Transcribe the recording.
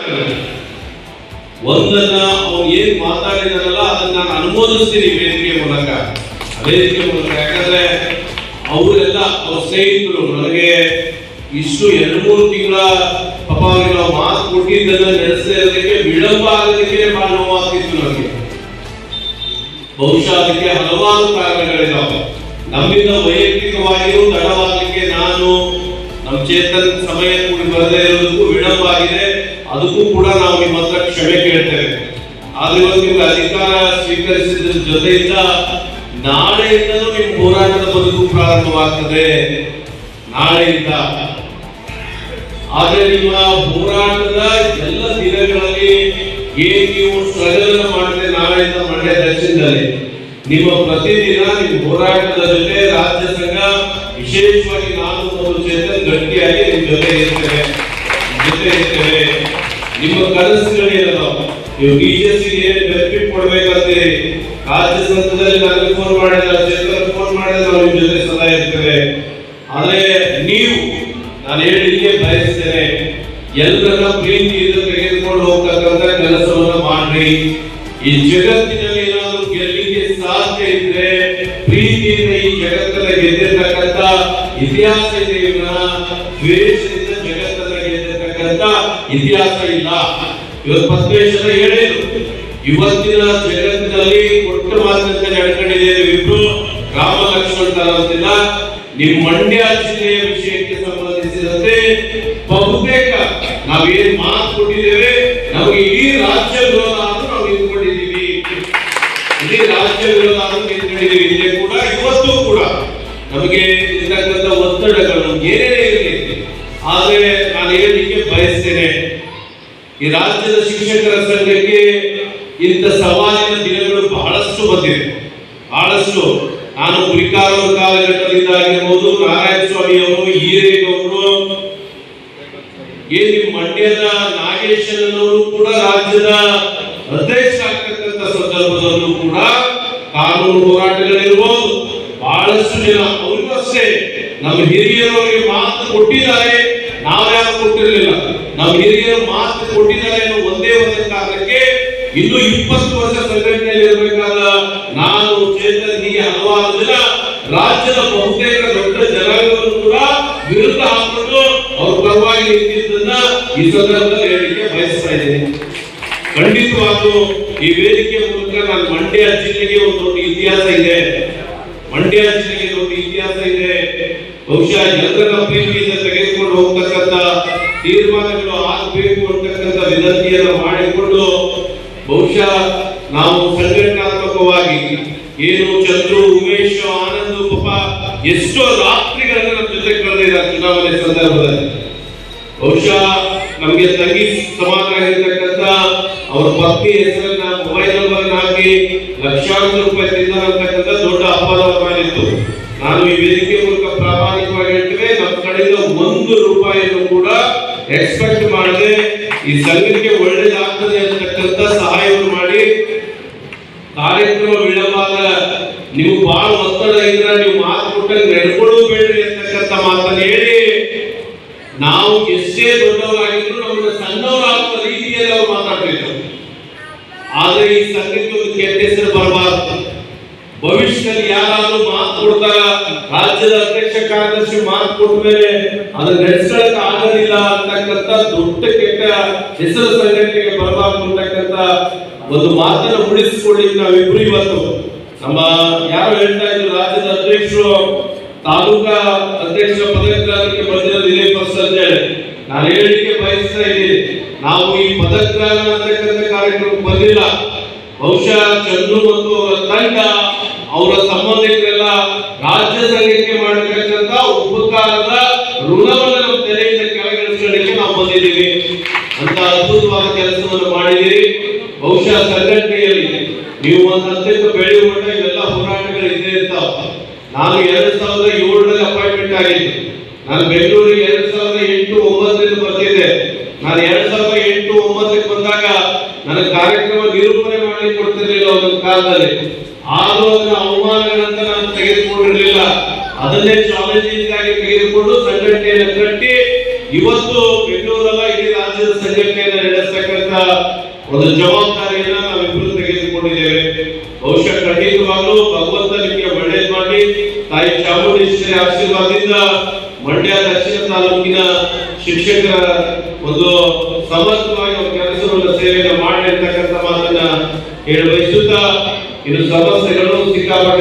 ಆಗ್ತದೆ. ಒಂದನ್ನ ಅವ್ರು ಏನ್ ಮಾತಾಡಿದಾರಲ್ಲ ಅದನ್ನ ನಾನು ಅನುಮೋದಿಸ್ತೀನಿ ವೇದಿಕೆ ಮೂಲಕ. ಯಾಕಂದ್ರೆ ಅವರೆಲ್ಲ ಅವ್ರ ಸ್ನೇಹಿತರು ನನಗೆ ಇಷ್ಟು 2-3 ತಿಂಗಳ ಪಾಪ ಅವ್ರಿಗೆ ನಾವು ಮಾತು ಕೊಟ್ಟಿದ್ದನ್ನ ನಡೆಸೋದಕ್ಕೆ ವಿಳಂಬ ಆಗೋದಕ್ಕೆ ಬಹಳ ನೋವಾಗ್ತಿತ್ತು ನನಗೆ. ಬಹುಶಃ ಅದಕ್ಕೆ ಹಲವಾರು ಕಾರಣಗಳಿದಾವೆ. ನಮ್ಮಿಂದ ವೈಯಕ್ತಿಕವಾಗಿಯೂ ತಡವಾಗಲಿಕ್ಕೆ ನಾನು ನಮ್ಮ ಚೇತನ್ ಸಮಯ ಕೂಡಿ ಬರದೇ ಇರೋದಕ್ಕೂ ವಿಳಂಬ ಆಗಿದೆ. ಅದಕ್ಕೂ ಕೂಡ ನಾವು ನಿಮ್ಮ ಹತ್ರ ಕ್ಷಮೆ ಕೇಳ್ತೇವೆ. ಆದ್ರೆ ಇವತ್ತು ನಿಮ್ಗೆ ಅಧಿಕಾರ ಸ್ವೀಕರಿಸಿದ ಜೊತೆಯಿಂದ ನಾಳೆಯಿಂದಲೂ ನಿಮ್ಮ ಹೋರಾಟದ ಬದುಕು ಪ್ರಾರಂಭವಾಗ್ತದೆ. ನಾಳೆಯಿಂದ ಆದ್ರೆ ನಿಮ್ಮ ಹೋರಾಟದ ಎಲ್ಲ ದಿನಗಳಲ್ಲಿ ಏನ್ ನೀವು ಸ್ಟ್ರಗಲ್ ಮಾಡಿದ್ರೆ ನಾಳೆಯಿಂದ ಮಂಡ್ಯ ದಕ್ಷಿಣದಲ್ಲಿ ನಿಮ್ಮ ಪ್ರತಿದಿನ ನಿಮ್ಮ ಹೋರಾಟದ ಜೊತೆ ರಾಜ್ಯ ಸಂಘ ವಿಶೇಷವಾಗಿ ನಾನು ಮತ್ತು ಚೇತನ್ ಗಟ್ಟಿಯಾಗಿ ನಿಮ್ಮ ಜೊತೆ ಇರ್ತೇವೆ. ನಿಮ್ಮ ಕನಸುಗಳೇನೋ ನೀವು ಬಿಜೆಪಿಗೆ ಬೆನಿಫಿಟ್ ಕೊಡ್ಬೇಕಂತೀರಿ. ರಾಜ್ಯ ಸಂಘದಲ್ಲಿ ನನಗೆ ಫೋನ್ ಮಾಡಿದ್ರೆ ಚೇತನ್ ಫೋನ್ ಮಾಡಿದ್ರೆ ನಾವು ನಿಮ್ಮ ಜೊತೆ ಸದಾ ಇರ್ತೇವೆ. ಆದ್ರೆ ನೀವು ನಾನು ಹೇಳಿಕೆ ಬಯಸ್ತೇನೆ, ಎಲ್ಲರನ್ನ ಪ್ರೀತಿಯಿಂದ ತೆಗೆದುಕೊಂಡು ಹೋಗ್ತಕ್ಕಂಥ ಕೆಲಸವನ್ನ ಮಾಡ್ರಿ. ಈ ಜಗತ್ತಿನಲ್ಲಿ ಏನಾದರೂ ಗೆಲ್ಲಿಗೆ ಸಾಧ್ಯ ಇದ್ರೆ ಪ್ರೀತಿಯಿಂದ ಈ ಜಗತ್ತನ್ನ ಗೆದ್ದಿರ್ತಕ್ಕಂಥ ಇತಿಹಾಸ ಇದೆ. ದ್ವೇಷದಿಂದ ಜಗತ್ತನ್ನ ಗೆದ್ದಿರ್ತಕ್ಕಂಥ ಇತಿಹಾಸ ಇಲ್ಲ. ಇವತ್ತು ಪದ್ಮೇಶ್ವರ ಹೇಳಿದ್ರು, ಇವತ್ತಿನ ಜಗತ್ತಿನಲ್ಲಿ ಕೊಟ್ಟ ಮಾತಂತೆ ನಡ್ಕೊಂಡಿದ್ದೇವೆ ಇಬ್ರು ರಾಮ ಲಕ್ಷ್ಮಣ ತರ ಅಂತಿಲ್ಲ. ನಿಮ್ಮ ಮಂಡ್ಯ ಜಿಲ್ಲೆಯ ವಿಷಯಕ್ಕೆ ಸಂಬಂಧಿಸಿದಂತೆ ಬಹುತೇಕ ನಾವೇನ್ ಮಾತು ಕೊಟ್ಟಿದ್ದೇವೆ, ನಮಗೆ ಇಡೀ ರಾಜ್ಯ ವಿರೋಧ ಆದ್ರೂ ನಾವು ನಿಂತ್ಕೊಂಡಿದ್ದೀವಿ. ಇಡೀ ರಾಜ್ಯ ವಿರೋಧ ಆದ್ರೂ ನಿಂತ್ಕೊಂಡಿದ್ದೀವಿ. ಇಲ್ಲೇ ಕೂಡ ಇವತ್ತು ಕೂಡ ನಮಗೆ ಇರ್ತಕ್ಕಂಥ ಒತ್ತಡಗಳು ಏನೇ ಇರಲಿ, ಆದ್ರೆ ನಾನು ಹೇಳಲಿಕ್ಕೆ ಬಯಸ್ತೇನೆ, ಈ ರಾಜ್ಯದ ಶಿಕ್ಷಕರ ಸಂಘಕ್ಕೆ ಇಂಥ ಸವಾಲಿನ ದಿನಗಳು ಬಹಳಷ್ಟು ಬಂದಿವೆ. ಬಹಳಷ್ಟು ನಾನು ಹುಲಿಕಾರ ಕಾಲಘಟ್ಟದಿಂದ ಆಗಿರ್ಬೋದು, ನಾರಾಯಣ ಸ್ವಾಮಿ ಅವರು, ಈರೇಗೌಡರು, ಏನ್ ನಿಮ್ಮ ಮಂಡ್ಯದ ನಾಗೇಶನವರು ಕೂಡ ರಾಜ್ಯದ ಅಧ್ಯಕ್ಷ ಆಗ್ತಕ್ಕಂಥ ಸಂದರ್ಭದಲ್ಲೂ ಕೂಡ ಕಾನೂನು ಹೋರಾಟಗಳಿರ್ಬೋದು. ಬಹಳಷ್ಟು ಜನ ಅವ್ರಿಗೂ ಅಷ್ಟೇ ನಮ್ಮ ಹಿರಿಯರವರಿಗೆ ಮಾತು ಕೊಟ್ಟಿದ್ದಾರೆ, ನಾವ್ಯಾರು ಕೊಟ್ಟಿರಲಿಲ್ಲ. ನಮ್ಮ ಹಿರಿಯರು ಮಾತು ಕೊಟ್ಟಿದ್ದಾರೆ ಅನ್ನೋ ಒಂದೇ ಒಂದು ಕಾರಣಕ್ಕೆ ಇನ್ನು 20 ವರ್ಷ ಸಂಘಟನೆಯಲ್ಲಿ ಇರಬೇಕಾದ ನಾನು ಚೇತನ್ ಹೀಗೆ ಹಲವಾರು ಜನ ರಾಜ್ಯದ ಬಹುತೇಕ ದೊಡ್ಡ ಜನಾಂಗವನ್ನು ಕೂಡ ವಿರುದ್ಧ ಹಾಕೊಂಡು ಅವ್ರ ಪರವಾಗಿ ನಿಂತಿದ್ದನ್ನ ಈ ಸಂದರ್ಭದಲ್ಲಿ ಹೇಳಲಿಕ್ಕೆ ಬಯಸ್ತಾ ಇದ್ದೇನೆ. ಖಂಡಿತವಾಗ್ಲೂ ಈ ವೇದಿಕೆ ಮೂಲಕ ನಾನು ಮಂಡ್ಯ ಜಿಲ್ಲೆಗೆ ಒಂದು ದೊಡ್ಡ ಇತಿಹಾಸ ಇದೆ. ಮಂಡ್ಯ ಜಿಲ್ಲೆಗೆ ದೊಡ್ಡ ಇತಿಹಾಸ ಇದೆ. ಬಹುಶಃ ಎಲ್ಲರನ್ನ ಪ್ರೀತಿಯಿಂದ ತೆಗೆದುಕೊಂಡು ಹೋಗ್ತಕ್ಕಂಥ ತೀರ್ಮಾನಗಳು ಆಗಬೇಕು ಅಂತಕ್ಕಂಥ ವಿನಂತಿಯನ್ನು ಮಾಡಿಕೊಂಡು ಬಹುಶಃ ನಾವು ಸಂಘಟನಾತ್ಮಕವಾಗಿ ಏನು ಚಂದ್ರು, ಉಮೇಶ್, ಆನಂದ್ ಪಾಪ ಎಷ್ಟೋ ರಾತ್ರಿಗಳನ್ನು ನಮ್ಮ ಜೊತೆ ಕಳೆದಿದ್ದಾರೆ ಚುನಾವಣೆ ಸಂದರ್ಭದಲ್ಲಿ. ಬಹುಶಃ ನಮಗೆ ತಂಗಿ ಸಮಾನ ಇರತಕ್ಕಂಥ ಅವ್ರ ಪತ್ನಿ ಹೆಸರನ್ನ ಮೊಬೈಲ್ ನಂಬರ್ ಹಾಕಿ ಲಕ್ಷಾಂತರ ರೂಪಾಯಿ ತಿನ್ನತಕ್ಕಂಥ ದೊಡ್ಡ ಅಪರಾಧವಾಗಿತ್ತು. ನಾನು ಈ ವೇದಿಕೆ ಮೂಲಕ ಪ್ರಾಮಾಣಿಕವಾಗಿ ಹೇಳ್ತೇವೆ, ನಮ್ಮ ಕಡೆಯಿಂದ 1 ರೂಪಾಯಿಯನ್ನು ಕೂಡ ಎಕ್ಸ್ಪೆಕ್ಟ್ ಮಾಡದೆ ಈ ಸಂಘಕ್ಕೆ ಒಳ್ಳೇದಾಗ್ತದೆ ಅಂತಕ್ಕಂಥ ಸಹಾಯವನ್ನು ಮಾಡಿ, ಕಾರ್ಯಕ್ರಮ ವಿಳಂಬ ನೀವು ಬಹಳ ಒತ್ತಡ ಇದ್ರೆ ನೀವು ಮಾತು ಕೊಟ್ಟಂಗೆ ನಡ್ಕೊಳ್ಳಬೇಡ್ರಿ ಅಂತಕ್ಕಂಥ ಮಾತನ್ನು ಹೇಳಿ, ನಾವು ಎಷ್ಟೇ ದೊಡ್ಡವರಾಗಿದ್ರು ನಮ್ಮನ್ನ ಸಣ್ಣವರಾಗುವ ರೀತಿಯಲ್ಲಿ ಅವ್ರು ಮಾತಾಡ್ತಿದ್ರು. ಆದ್ರೆ ಈ ಸಂಘಕ್ಕೆ ಒಂದು ಕೆಟ್ಟ ಹೆಸರು ಬರಬಾರದು. ಭವಿಷ್ಯದಲ್ಲಿ ಯಾರಾದ್ರೂ ಮಾತು ಕೊಡ್ತಾರ, ರಾಜ್ಯದ ಅಧ್ಯಕ್ಷ ಕಾರ್ಯದರ್ಶಿ ಮಾತು ಕೊಟ್ಟ ಮೇಲೆ ಅದನ್ನ ನಡೆಸಲಿಕ್ಕೆ ಆಗೋದಿಲ್ಲ ಅಂತಕ್ಕಂಥ ದೊಡ್ಡ ಕೆಟ್ಟ ಹೆಸರು ಸಂಘಟನೆಗೆ ಬರಬಾರದು ಅಂತಕ್ಕಂಥ ಒಂದು ಮಾತನ್ನ ಉಳಿಸಿಕೊಳ್ಳಿಕ್ಕೆ ನಾವಿಬ್ರು ಇವತ್ತು ನಮ್ಮ ಯಾರು ಹೇಳ್ತಾ ಇದ್ರು, ರಾಜ್ಯದ ಅಧ್ಯಕ್ಷರು ತಾಲೂಕಾ ಅಧ್ಯಕ್ಷ ಪದಗ್ರಹಕ್ಕೆ ಬಂದಿರೋದು ಇದೇ ಫಸ್ಟ್ ಅಂತ ಹೇಳಿ ನಾನು ಹೇಳಲಿಕ್ಕೆ ಬಯಸ್ತಾ ಇದ್ದೀನಿ. ನಾವು ಈ ಪದಗ್ರಹ ಅಂತಕ್ಕಂಥ ಕಾರ್ಯಕ್ರಮಕ್ಕೆ ಬಂದಿಲ್ಲ. ಬಹುಶಃ ಚಂದ್ರು ಮತ್ತು ಅವರ ತಂಡ, ಅವರ ಸಂಬಂಧಿಕರೆಲ್ಲ ರಾಜ್ಯ ಸಂಘಕ್ಕೆ ಮಾಡತಕ್ಕಂಥ ಉಪಕಾರದ ಋಣವನ್ನು ನಮ್ಮ ತಲೆಯಿಂದ ಕೆಳಗಿಳಿಸಲಿಕ್ಕೆ ನಾವು ಬಂದಿದ್ದೀವಿ ಅಂತ ಅದ್ಭುತವಾದ ಕೆಲಸವನ್ನು ಮಾಡಿದ್ದೀರಿ. ಬಹುಶಃ ಸಂಘಟನೆಯಲ್ಲಿ ನೀವು ಒಂದು ಹಂತಕ್ಕೆ ಬೆಳೆಯುವ ಮಟ್ಟ ಇವೆಲ್ಲ ಹೋರಾಟಗಳು ಇದ್ದೇ ಇರ್ತಾವ. ನಾನು 2007ರಲ್ಲಿ ಅಪಾಯಿಂಟ್ಮೆಂಟ್ ಆಗಿದ್ದು. ನಾನು ಬೆಂಗಳೂರಿಗೆ 2008-09 ಬರ್ತಿದ್ದೆ. ನಾನು 2008-09 ಬಂದಾಗ ನನಗೆ ಕಾರ್ಯಕ್ರಮ ನಿರೂಪಣೆ ಮಾಡಿ ಕೊಡ್ತಿರ್ಲಿಲ್ಲ ಒಂದೊಂದು ಕಾಲದಲ್ಲಿ. ಆದ್ರೂ ಅದನ್ನ ಅವಮಾನಗಳಂತ ನಾನು ತೆಗೆದುಕೊಂಡಿರ್ಲಿಲ್ಲ. ಅದನ್ನೇ ಚಾಲೆಂಜಿಂಗ್ ಆಗಿ ತೆಗೆದುಕೊಂಡು ಸಂಘಟನೆಯನ್ನು ಕಟ್ಟಿ ಇವತ್ತು ಬೆಂಗಳೂರಲ್ಲ ಇಡೀ ರಾಜ್ಯದ ಸಂಘಟನೆಯನ್ನು ನಡೆಸತಕ್ಕ ಮಾಡ್ತಕ್ಕಂಥ ಒಂದು ಜವಾಬ್ದಾರಿಯನ್ನ ನಾವಿಬ್ಬರು ತೆಗೆದುಕೊಂಡಿದ್ದೇವೆ. ಬಹುಶಃ ಖಂಡಿತವಾಗ್ಲೂ ಭಗವಂತ ನಿಮಗೆ ಒಳ್ಳೇದು ಮಾಡಿ, ತಾಯಿ ಚಾಮುಂಡೇಶ್ವರಿ ಆಶೀರ್ವಾದದಿಂದ ಮಂಡ್ಯ ದಕ್ಷಿಣ ತಾಲೂಕಿನ ಶಿಕ್ಷಕರ ಒಂದು ಸಮರ್ಥವಾಗಿ ಅವರ ಕೆಲಸವನ್ನು ಸೇವೆಯನ್ನು ಮಾಡಿ ಅಂತಕ್ಕಂಥ ಮಾತನ್ನ ಹೇಳಿ ಬಯಸುತ್ತಾ, ಇನ್ನು ಸಮಸ್ಯೆಗಳು ಸಿಕ್ಕಾಪಟ್ಟೆ